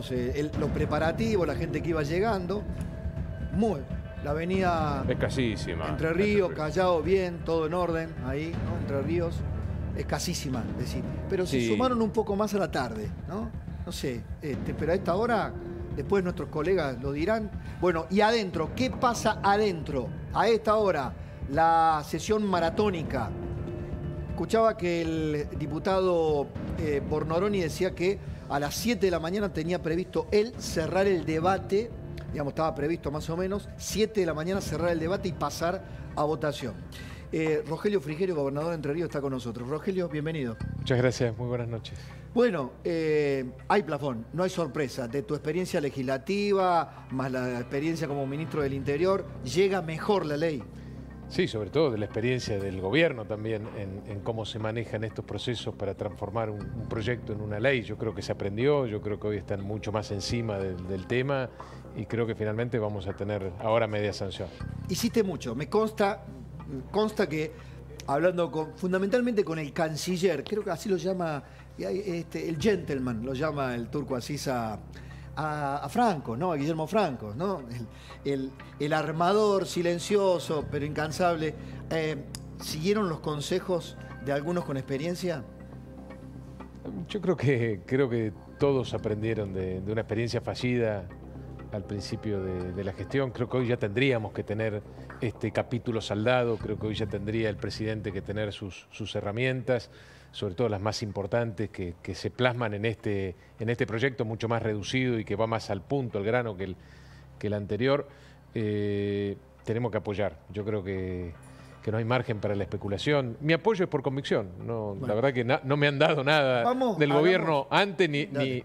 veíamos los preparativos, la gente que iba llegando. La avenida escasísima. Entre Ríos, Callao, bien, todo en orden, ahí, ¿no? Entre Ríos, escasísima, decir. Pero se sumaron un poco más a la tarde, ¿no? No sé, pero a esta hora, después nuestros colegas lo dirán. Bueno, y adentro, ¿qué pasa adentro? A esta hora, la sesión maratónica. Escuchaba que el diputado Bornoroni decía que a las 7 de la mañana tenía previsto él cerrar el debate, digamos, estaba previsto más o menos, 7 de la mañana cerrar el debate y pasar a votación. Rogelio Frigerio, gobernador de Entre Ríos, está con nosotros. Rogelio, bienvenido. Muchas gracias, muy buenas noches. Bueno, hay plafón, no hay sorpresa. De tu experiencia legislativa, más la experiencia como ministro del Interior, llega mejor la ley. Sí, sobre todo de la experiencia del gobierno también en cómo se manejan estos procesos para transformar un proyecto en una ley. Yo creo que se aprendió, yo creo que hoy están mucho más encima del tema y creo que finalmente vamos a tener ahora media sanción. Hiciste mucho, me consta que hablando fundamentalmente con el canciller, creo que así lo llama, el gentleman, lo llama el turco Asís a Franco, ¿no? A Guillermo Franco, ¿no? El armador silencioso pero incansable. ¿Siguieron los consejos de algunos con experiencia? Yo creo que todos aprendieron de una experiencia fallida al principio de la gestión. Creo que hoy ya tendríamos que tener este capítulo saldado, creo que hoy ya tendría el presidente que tener sus herramientas, sobre todo las más importantes que se plasman en este proyecto mucho más reducido y que va más al punto, al grano que el anterior. Tenemos que apoyar. Yo creo que no hay margen para la especulación. Mi apoyo es por convicción. No, bueno. La verdad que no me han dado nada del gobierno antes,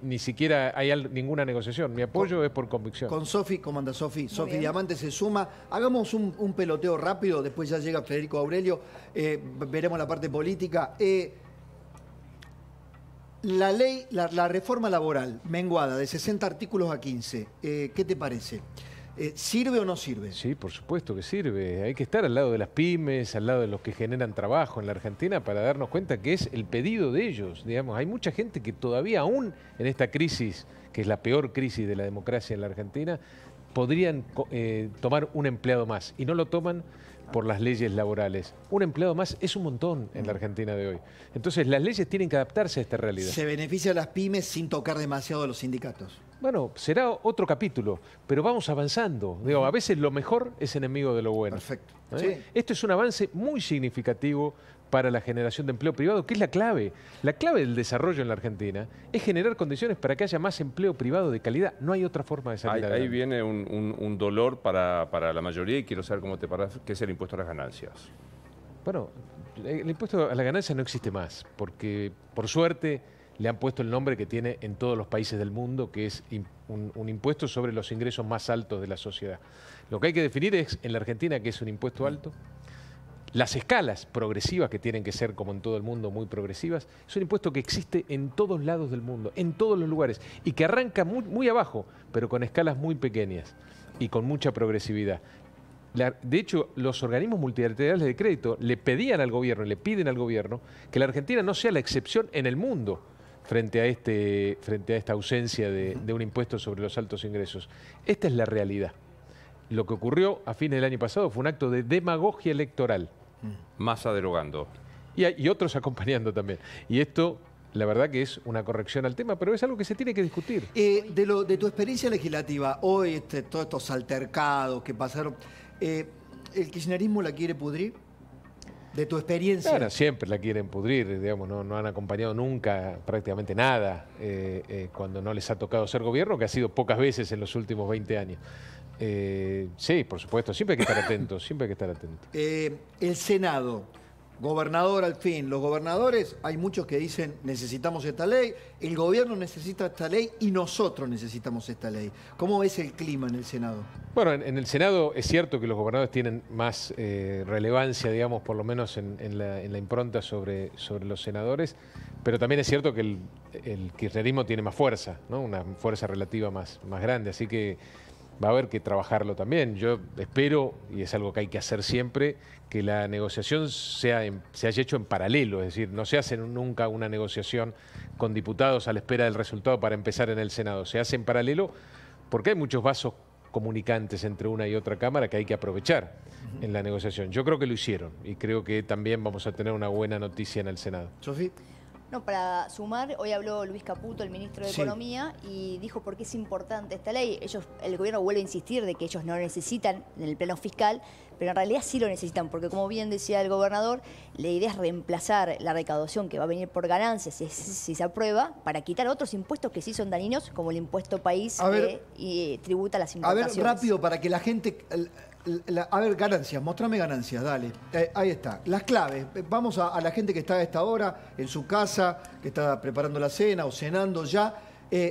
ni siquiera hay ninguna negociación. Mi apoyo es por convicción. Con Sofi, ¿cómo anda Sofi? Sofi Diamante se suma. Hagamos un peloteo rápido, después ya llega Federico Aurelio. Veremos la parte política. La ley, la reforma laboral menguada de 60 artículos a 15, ¿qué te parece? ¿Sirve o no sirve? Sí, por supuesto que sirve. Hay que estar al lado de las pymes, al lado de los que generan trabajo en la Argentina para darnos cuenta que es el pedido de ellos. Digamos, hay mucha gente que todavía aún en esta crisis, que es la peor crisis de la democracia en la Argentina, podrían tomar un empleado más y no lo toman por las leyes laborales. Un empleado más es un montón en la Argentina de hoy. Entonces las leyes tienen que adaptarse a esta realidad. Se beneficia a las pymes sin tocar demasiado a los sindicatos. Bueno, será otro capítulo, pero vamos avanzando. Digo, a veces lo mejor es enemigo de lo bueno. Perfecto. Sí. Esto es un avance muy significativo para la generación de empleo privado, que es la clave. La clave del desarrollo en la Argentina es generar condiciones para que haya más empleo privado de calidad. No hay otra forma de salir adelante. Ahí viene un dolor para la mayoría y quiero saber cómo te parece, que es el impuesto a las ganancias. Bueno, el impuesto a la ganancia no existe más, porque por suerte le han puesto el nombre que tiene en todos los países del mundo, que es un impuesto sobre los ingresos más altos de la sociedad. Lo que hay que definir es en la Argentina qué es un impuesto alto. Las escalas progresivas, que tienen que ser, como en todo el mundo, muy progresivas, es un impuesto que existe en todos lados del mundo, en todos los lugares, y que arranca muy abajo, pero con escalas muy pequeñas y con mucha progresividad. De hecho, los organismos multilaterales de crédito le pedían al gobierno, le piden al gobierno, que la Argentina no sea la excepción en el mundo frente a esta ausencia de un impuesto sobre los altos ingresos. Esta es la realidad. Lo que ocurrió a fines del año pasado fue un acto de demagogia electoral. Massa derogando. Y otros acompañando también. Y esto, la verdad que es una corrección al tema, pero es algo que se tiene que discutir. De tu experiencia legislativa, hoy todos estos altercados que pasaron, ¿el kirchnerismo la quiere pudrir? De tu experiencia. Claro, siempre la quieren pudrir, digamos, no han acompañado nunca prácticamente nada cuando no les ha tocado ser gobierno, que ha sido pocas veces en los últimos 20 años. Sí, por supuesto, siempre hay que estar atentos, siempre hay que estar atentos. El Senado, gobernador al fin, los gobernadores, hay muchos que dicen necesitamos esta ley, el gobierno necesita esta ley y nosotros necesitamos esta ley. ¿Cómo ves el clima en el Senado? Bueno, en el Senado es cierto que los gobernadores tienen más relevancia, digamos, por lo menos en la impronta sobre los senadores, pero también es cierto que el kirchnerismo tiene más fuerza, ¿no? Una fuerza relativa más grande, así que va a haber que trabajarlo también. Yo espero, y es algo que hay que hacer siempre, que la negociación se haya hecho en paralelo, es decir, no se hace nunca una negociación con diputados a la espera del resultado para empezar en el Senado. Se hace en paralelo porque hay muchos vasos comunicantes entre una y otra Cámara que hay que aprovechar en la negociación. Yo creo que lo hicieron y creo que también vamos a tener una buena noticia en el Senado. Sofía. No, para sumar, hoy habló Luis Caputo, el ministro de Economía, y dijo por qué es importante esta ley. El gobierno vuelve a insistir de que ellos no lo necesitan en el plano fiscal, pero en realidad sí lo necesitan, porque como bien decía el gobernador, la idea es reemplazar la recaudación que va a venir por ganancias, si se aprueba, para quitar otros impuestos que sí son dañinos, como el impuesto país que tributa las importaciones. A ver, rápido, para que la gente... A ver, ganancias, mostrame ganancias, dale. Ahí está, las claves. Vamos a la gente que está a esta hora en su casa, que está preparando la cena o cenando ya.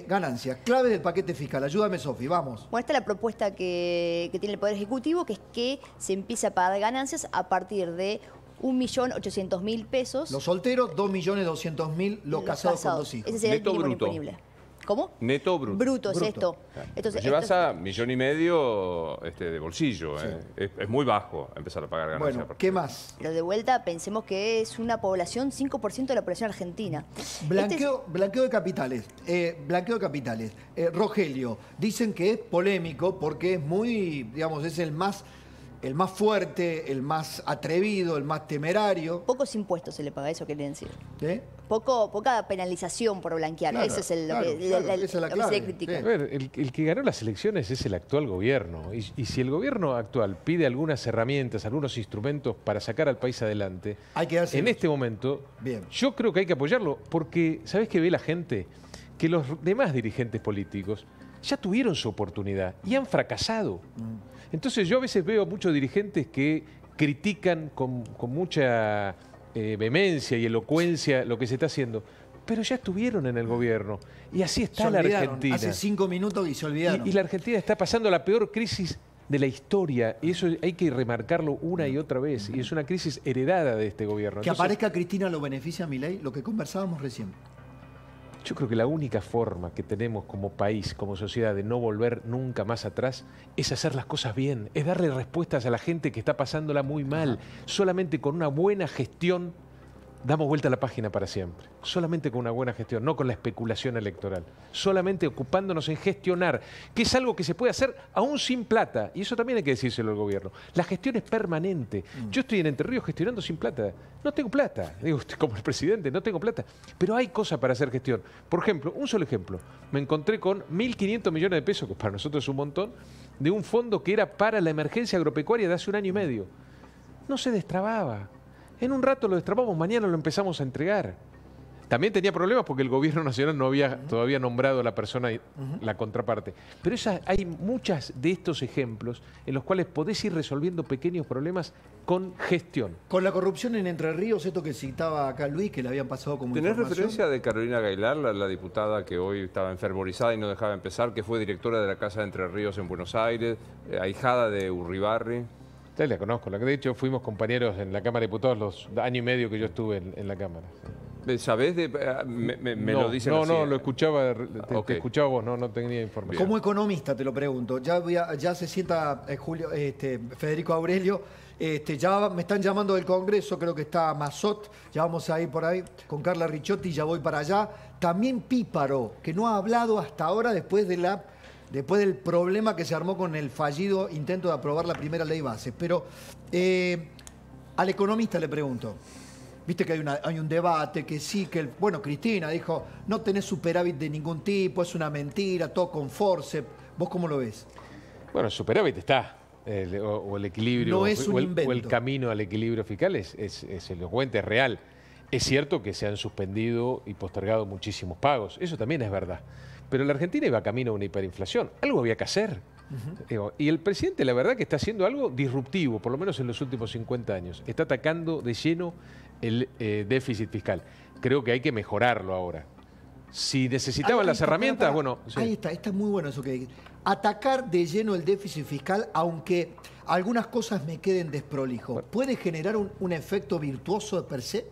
Ganancias, claves del paquete fiscal. Ayúdame, Sofi, vamos. Bueno, esta es la propuesta que tiene el Poder Ejecutivo, que es que se empiece a pagar ganancias a partir de 1.800.000 pesos. Los solteros, 2.200.000, los casados con 2 hijos. Ese sería Neto el mínimo bruto. Imponible. ¿Cómo? Neto o bruto. Bruto es esto. Claro. Entonces, Llevas a 1,5 millones de bolsillo. Sí. Es muy bajo empezar a pagar ganancias. Bueno, ¿qué más? Pero de vuelta, pensemos que es una población, 5% de la población argentina. Blanqueo de capitales. Blanqueo de capitales. Rogelio, dicen que es polémico porque es muy, digamos, es el más fuerte, el más atrevido, el más temerario. Pocos impuestos se le paga, eso quiere decir. ¿Sí? Poca penalización por blanquear. Claro, eso es esa es la lo que clave, se critica. sí. A ver, el que ganó las elecciones es el actual gobierno. Y si el gobierno actual pide algunas herramientas, algunos instrumentos para sacar al país adelante, Hay que dárselos. en este momento, Bien. yo creo que hay que apoyarlo. Porque, ¿sabés qué ve la gente? Que los demás dirigentes políticos ya tuvieron su oportunidad y han fracasado. Entonces yo a veces veo muchos dirigentes que critican con mucha vehemencia y elocuencia lo que se está haciendo, pero ya estuvieron en el gobierno y así está la Argentina. Hace 5 minutos y se olvidaron. Y la Argentina está pasando la peor crisis de la historia y eso hay que remarcarlo una y otra vez y es una crisis heredada de este gobierno. Que aparezca Cristina lo beneficia a Milei, lo que conversábamos recién. Yo creo que la única forma que tenemos como país, como sociedad, de no volver nunca más atrás es hacer las cosas bien, es darle respuestas a la gente que está pasándola muy mal. Solamente con una buena gestión damos vuelta a la página para siempre. Solamente con una buena gestión, no con la especulación electoral. Solamente ocupándonos en gestionar, que es algo que se puede hacer aún sin plata. Y eso también hay que decírselo al gobierno. La gestión es permanente. Yo estoy en Entre Ríos gestionando sin plata. No tengo plata. Digo, como el presidente, no tengo plata. Pero hay cosas para hacer gestión. Por ejemplo, un solo ejemplo. Me encontré con 1.500 millones de pesos, que para nosotros es un montón, de un fondo que era para la emergencia agropecuaria de hace 1 año y medio. No se destrababa. En un rato lo destrabamos, mañana lo empezamos a entregar. También tenía problemas porque el gobierno nacional no había todavía nombrado a la persona, la contraparte. Pero hay muchos de estos ejemplos en los cuales podés ir resolviendo pequeños problemas con gestión. Con la corrupción en Entre Ríos, esto que citaba acá Luis, que le habían pasado como ¿Tenés información. referencia de Carolina Gailar, la diputada que hoy estaba enfervorizada y no dejaba empezar, que fue directora de la Casa de Entre Ríos en Buenos Aires, ahijada de Urribarri? Ya la conozco, de hecho fuimos compañeros en la Cámara de Diputados los 1 año y medio que yo estuve en la Cámara. ¿Sabés? Me lo dicen así. No, lo escuchaba, Ok. te escuchaba vos, no tenía información. Como economista te lo pregunto, ya se sienta Federico Aurelio, ya me están llamando del Congreso, creo que está Mazot, ya vamos a ir por ahí con Carla Ricciotti, ya voy para allá. También Píparo, que no ha hablado hasta ahora después del problema que se armó con el fallido intento de aprobar la primera ley base. Pero al economista le pregunto, viste que hay un debate, que sí, bueno, Cristina dijo, no tenés superávit de ningún tipo, es una mentira, todo con forceps. ¿Vos cómo lo ves? Bueno, el superávit está, o el equilibrio, No es un o invento. el camino al equilibrio fiscal es elocuente, es real. Es cierto que se han suspendido y postergado muchísimos pagos, eso también es verdad. Pero la Argentina iba camino a una hiperinflación, algo había que hacer. Y el presidente, la verdad, que está haciendo algo disruptivo, por lo menos en los últimos 50 años. Está atacando de lleno el déficit fiscal. Creo que hay que mejorarlo ahora. Si necesitaban las herramientas, bueno... Sí. Ahí está muy bueno eso que dijiste. Atacar de lleno el déficit fiscal, aunque algunas cosas me queden desprolijo. ¿Puede generar un efecto virtuoso de per se?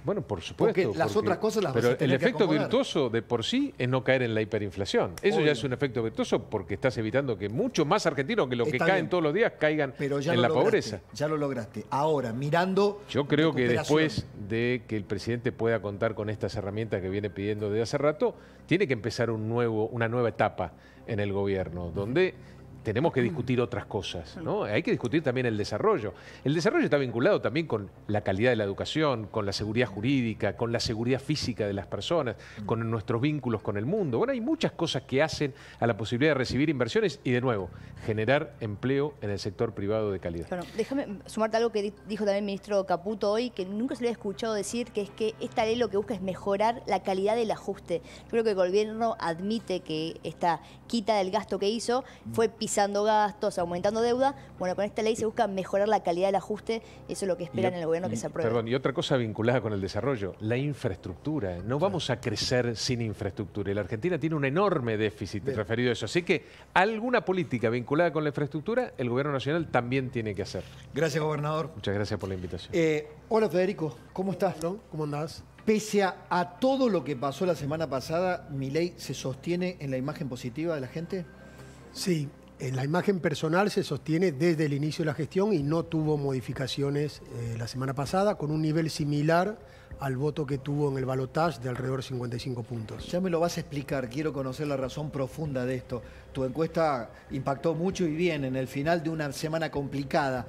Bueno, por supuesto. Porque las otras cosas las vas pero a tener el que efecto acomodar. virtuoso de por sí es no caer en la hiperinflación. Eso Obvio. ya es un efecto virtuoso porque estás evitando que muchos más argentinos que los que Está caen bien. todos los días caigan Pero ya en lo la lograste, pobreza. Ya lo lograste. Ahora, mirando Yo creo que recuperación. después de que el presidente pueda contar con estas herramientas que viene pidiendo desde hace rato, tiene que empezar una nueva etapa en el gobierno, donde tenemos que discutir otras cosas, ¿no? Hay que discutir también el desarrollo. El desarrollo está vinculado también con la calidad de la educación, con la seguridad jurídica, con la seguridad física de las personas, con nuestros vínculos con el mundo. Bueno, hay muchas cosas que hacen a la posibilidad de recibir inversiones y, de nuevo, generar empleo en el sector privado de calidad. Bueno, déjame sumarte algo que dijo también el ministro Caputo hoy, que nunca se lo había escuchado decir, que es que esta ley lo que busca es mejorar la calidad del ajuste. Yo creo que el gobierno admite que esta quita del gasto que hizo fue pisando gastos, aumentando deuda. Bueno, con esta ley se busca mejorar la calidad del ajuste. Eso es lo que esperan en el gobierno que se apruebe. Perdón, y otra cosa vinculada con el desarrollo, la infraestructura. No vamos a crecer sin infraestructura. Y la Argentina tiene un enorme déficit referido a eso. Así que alguna política vinculada con la infraestructura, el gobierno nacional también tiene que hacer. Gracias, gobernador. Muchas gracias por la invitación. Hola, Federico. ¿Cómo estás? ¿Cómo andás? Pese a todo lo que pasó la semana pasada, ¿Milei se sostiene en la imagen positiva de la gente? Sí, en la imagen personal se sostiene desde el inicio de la gestión y no tuvo modificaciones la semana pasada, con un nivel similar al voto que tuvo en el balotaje de alrededor de 55 puntos. Ya me lo vas a explicar, quiero conocer la razón profunda de esto. Tu encuesta impactó mucho y bien en el final de una semana complicada.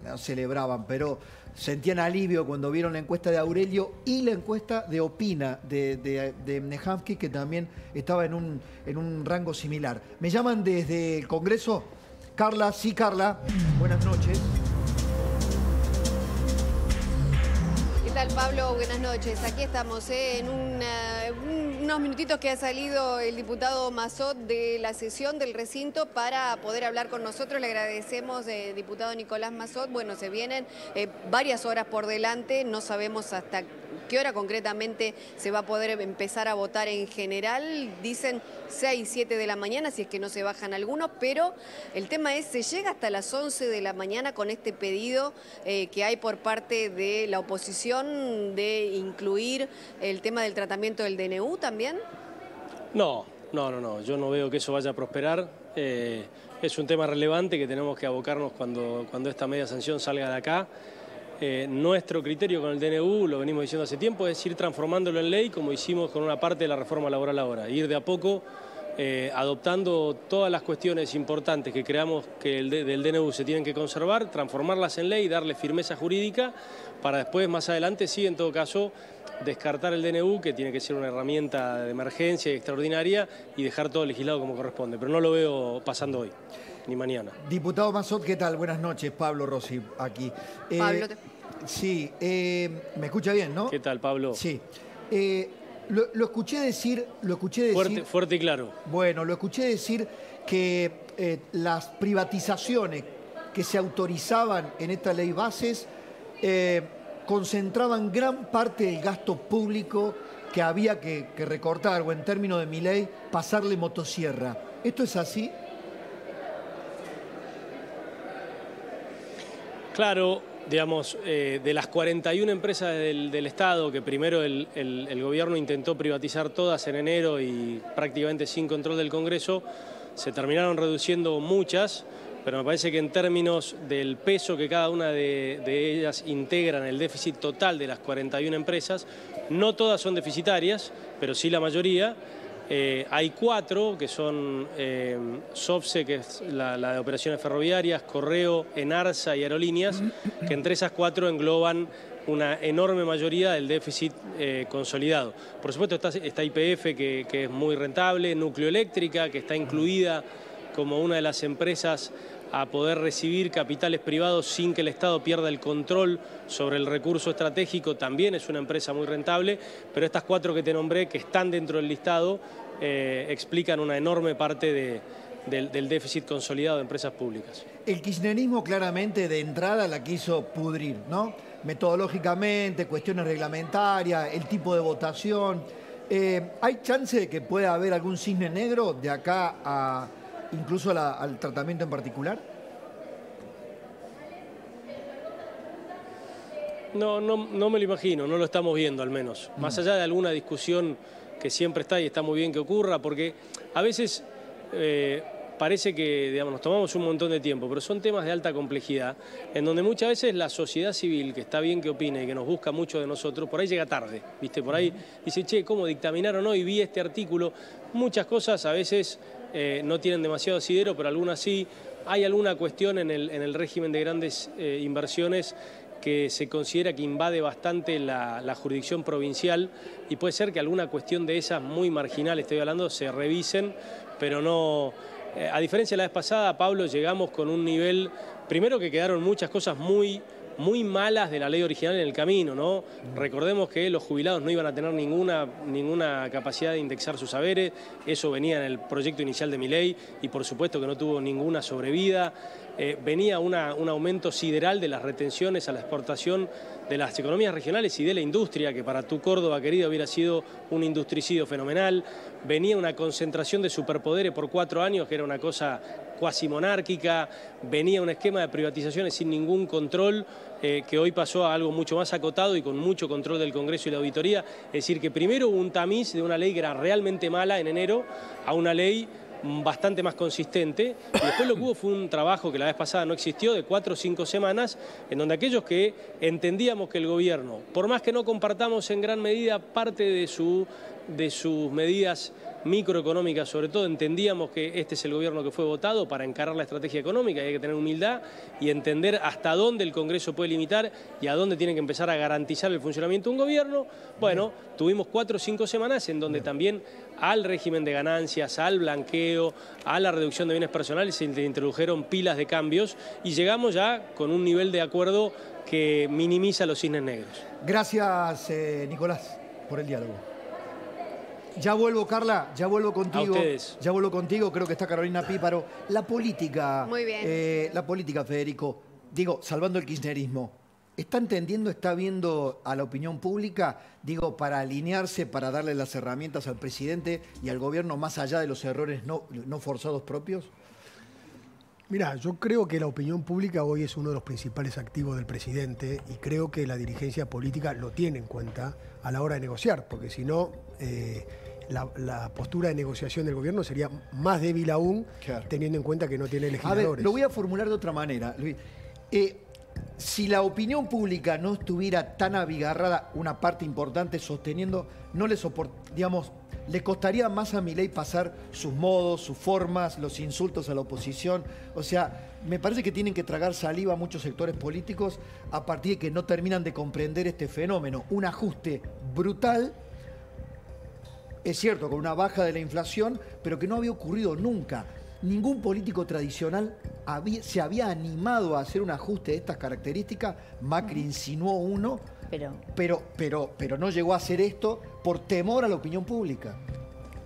No celebraban, pero sentían alivio cuando vieron la encuesta de Aurelio y la encuesta de Opina de Nehamsky, que también estaba en un rango similar. Me llaman desde el Congreso. Carla, sí, Carla. Buenas noches. ¿Qué tal, Pablo? Buenas noches. Aquí estamos en unos minutitos que ha salido el diputado Massot de la sesión del recinto para poder hablar con nosotros. Le agradecemos, diputado Nicolás Massot. Bueno, se vienen varias horas por delante. No sabemos hasta qué hora concretamente se va a poder empezar a votar en general. Dicen 6, 7 de la mañana, si es que no se bajan algunos, pero el tema es, se llega hasta las 11 de la mañana con este pedido que hay por parte de la oposición de incluir el tema del tratamiento del DNU también. No, yo no veo que eso vaya a prosperar. Es un tema relevante que tenemos que abocarnos cuando esta media sanción salga de acá. Nuestro criterio con el DNU, lo venimos diciendo hace tiempo, es ir transformándolo en ley como hicimos con una parte de la reforma laboral ahora. Ir de a poco adoptando todas las cuestiones importantes que creamos que del DNU se tienen que conservar, transformarlas en ley, darle firmeza jurídica para después, más adelante, sí, en todo caso, descartar el DNU, que tiene que ser una herramienta de emergencia y extraordinaria, y dejar todo legislado como corresponde. Pero no lo veo pasando hoy, ni mañana. Diputado Massot, ¿qué tal? Buenas noches. Pablo Rossi, aquí. Pablo. Sí, me escucha bien, ¿no? ¿Qué tal, Pablo? Sí. Lo escuché decir... Fuerte y claro. Bueno, lo escuché decir que las privatizaciones que se autorizaban en esta ley bases concentraban gran parte del gasto público que había que recortar, o en términos de Milei, pasarle motosierra. ¿Esto es así? Claro, digamos, de las 41 empresas del Estado, que primero el gobierno intentó privatizar todas en enero y prácticamente sin control del Congreso, se terminaron reduciendo muchas, pero me parece que en términos del peso que cada una de ellas integra en el déficit total de las 41 empresas, no todas son deficitarias, pero sí la mayoría. Hay 4 que son SOFSE, que es la de operaciones ferroviarias, Correo, Enarsa y Aerolíneas, que entre esas 4 engloban una enorme mayoría del déficit consolidado. Por supuesto está YPF, que es muy rentable, Nucleoeléctrica, que está incluida como una de las empresas a poder recibir capitales privados sin que el Estado pierda el control sobre el recurso estratégico, también es una empresa muy rentable, pero estas 4 que te nombré, que están dentro del listado, explican una enorme parte del déficit consolidado de empresas públicas. El kirchnerismo claramente de entrada la quiso pudrir, ¿no? Metodológicamente, cuestiones reglamentarias, el tipo de votación. ¿Hay chance de que pueda haber algún cisne negro de acá a incluso al tratamiento en particular? No me lo imagino, no lo estamos viendo al menos. Más allá de alguna discusión que siempre está y está muy bien que ocurra, porque a veces parece que, digamos, nos tomamos un montón de tiempo, pero son temas de alta complejidad, en donde muchas veces la sociedad civil, que está bien que opine y que nos busca mucho de nosotros, por ahí llega tarde, ¿viste? Por ahí dice, che, ¿cómo dictaminaron hoy? Vi este artículo. Muchas cosas a veces no tienen demasiado asidero, pero algunas sí. Hay alguna cuestión en el régimen de grandes inversiones que se considera que invade bastante la jurisdicción provincial y puede ser que alguna cuestión de esas muy marginales, estoy hablando, se revisen, pero no... A diferencia de la vez pasada, Pablo, llegamos con un nivel, primero que quedaron muchas cosas muy malas de la ley original en el camino, ¿no? Recordemos que los jubilados no iban a tener ninguna capacidad de indexar sus saberes, eso venía en el proyecto inicial de mi ley y por supuesto que no tuvo ninguna sobrevida. Venía un aumento sideral de las retenciones a la exportación de las economías regionales y de la industria, que para tu Córdoba querida hubiera sido un industricidio fenomenal. Venía una concentración de superpoderes por 4 años, que era una cosa cuasi monárquica. Venía un esquema de privatizaciones sin ningún control, que hoy pasó a algo mucho más acotado y con mucho control del Congreso y la auditoría. Es decir, que primero hubo un tamiz de una ley que era realmente mala en enero a una ley bastante más consistente, y después lo que hubo fue un trabajo que la vez pasada no existió, de 4 o 5 semanas, en donde aquellos que entendíamos que el gobierno, por más que no compartamos en gran medida parte de sus medidas microeconómicas, sobre todo entendíamos que este es el gobierno que fue votado para encarar la estrategia económica y hay que tener humildad y entender hasta dónde el Congreso puede limitar y a dónde tiene que empezar a garantizar el funcionamiento de un gobierno. Bueno, tuvimos 4 o 5 semanas en donde también al régimen de ganancias, al blanqueo, a la reducción de bienes personales se introdujeron pilas de cambios y llegamos ya con un nivel de acuerdo que minimiza los cisnes negros. Gracias, Nicolás, por el diálogo. Ya vuelvo, Carla, ya vuelvo contigo. A ustedes. Ya vuelvo contigo, creo que está Carolina Píparo. La política. Muy bien. La política, Federico. Digo, salvando el kirchnerismo. ¿Está entendiendo, está viendo a la opinión pública, digo, para alinearse, para darle las herramientas al presidente y al gobierno más allá de los errores no forzados propios? Mira, yo creo que la opinión pública hoy es uno de los principales activos del presidente y creo que la dirigencia política lo tiene en cuenta a la hora de negociar, porque si no, la postura de negociación del gobierno sería más débil aún, claro, teniendo en cuenta que no tiene legisladores. A ver, lo voy a formular de otra manera, Luis. Si la opinión pública no estuviera tan abigarrada, una parte importante sosteniendo, no le digamos, le costaría más a Milei pasar sus modos, sus formas, los insultos a la oposición. O sea, me parece que tienen que tragar saliva a muchos sectores políticos a partir de que no terminan de comprender este fenómeno. Un ajuste brutal, es cierto, con una baja de la inflación, pero que no había ocurrido nunca. Ningún político tradicional se había animado a hacer un ajuste de estas características. Macri insinuó uno, pero no llegó a hacer esto por temor a la opinión pública.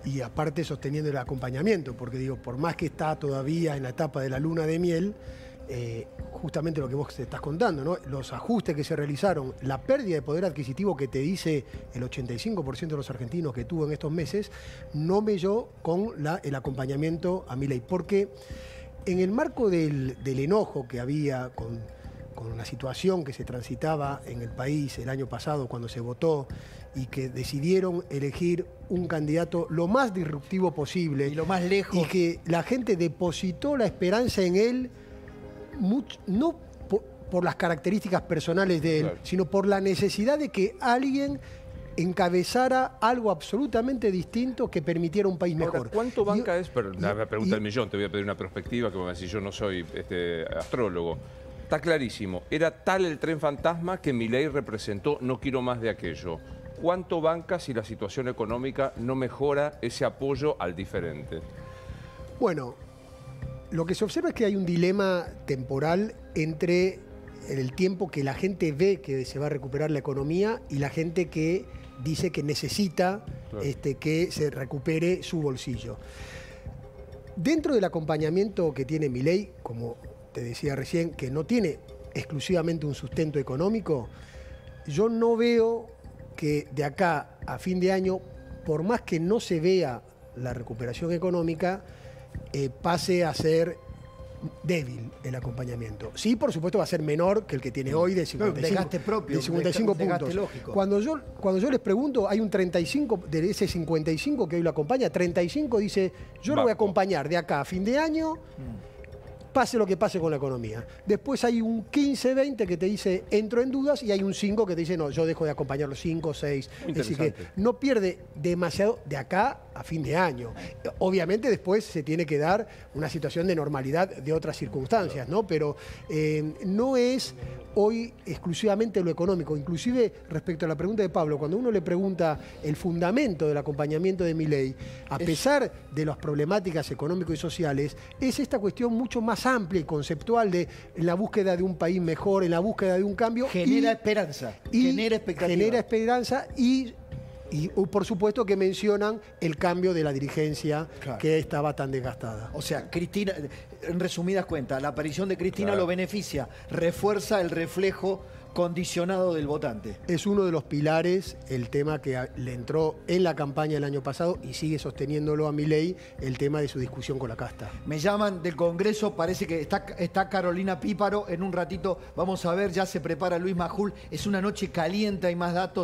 Y aparte sosteniendo el acompañamiento, porque digo, por más que está todavía en la etapa de la luna de miel, justamente lo que vos te estás contando, ¿no? Los ajustes que se realizaron, la pérdida de poder adquisitivo que te dice el 85% de los argentinos que tuvo en estos meses, no melló con el acompañamiento a Milei, porque en el marco del enojo que había con la situación que se transitaba en el país el año pasado cuando se votó y que decidieron elegir un candidato lo más disruptivo posible y lo más lejos, y que la gente depositó la esperanza en él, no por las características personales de él, claro, sino por la necesidad de que alguien encabezara algo absolutamente distinto que permitiera un país mejor. Ahora, ¿cuánto banca es? La pregunta del millón, te voy a pedir una perspectiva, que si yo no soy astrólogo. Está clarísimo, era tal el tren fantasma que Milei representó, no quiero más de aquello. ¿Cuánto banca si la situación económica no mejora ese apoyo al diferente? Bueno, lo que se observa es que hay un dilema temporal entre el tiempo que la gente ve que se va a recuperar la economía y la gente que dice que necesita, claro, que se recupere su bolsillo. Dentro del acompañamiento que tiene Milei, como te decía recién, que no tiene exclusivamente un sustento económico, yo no veo que de acá a fin de año, por más que no se vea la recuperación económica, pase a ser débil el acompañamiento. Sí, por supuesto va a ser menor que el que tiene hoy de 55, desgaste propio, de 55 desgaste puntos. lógico. Cuando yo les pregunto, hay un 35 de ese 55 que hoy lo acompaña, 35 dice, yo lo voy a acompañar de acá a fin de año, pase lo que pase con la economía. Después hay un 15-20 que te dice, entro en dudas, y hay un 5 que te dice, no, yo dejo de acompañar los 5 o 6. Es decir, que no pierde demasiado de acá a fin de año. Obviamente después se tiene que dar una situación de normalidad de otras circunstancias, ¿no? Pero no es hoy exclusivamente lo económico. Inclusive, respecto a la pregunta de Pablo, cuando uno le pregunta el fundamento del acompañamiento de Milei, a pesar de las problemáticas económicas y sociales, es esta cuestión mucho más amplia y conceptual de la búsqueda de un país mejor, en la búsqueda de un cambio. Genera esperanza, genera expectativa. Genera esperanza y por supuesto que mencionan el cambio de la dirigencia, claro, que estaba tan desgastada. O sea, Cristina, en resumidas cuentas, la aparición de Cristina lo beneficia, refuerza el reflejo condicionado del votante. Es uno de los pilares, el tema que le entró en la campaña el año pasado y sigue sosteniéndolo a Milei, el tema de su discusión con la casta. Me llaman del Congreso, parece que está Carolina Píparo, en un ratito vamos a ver, ya se prepara Luis Majul, es una noche caliente, hay más datos.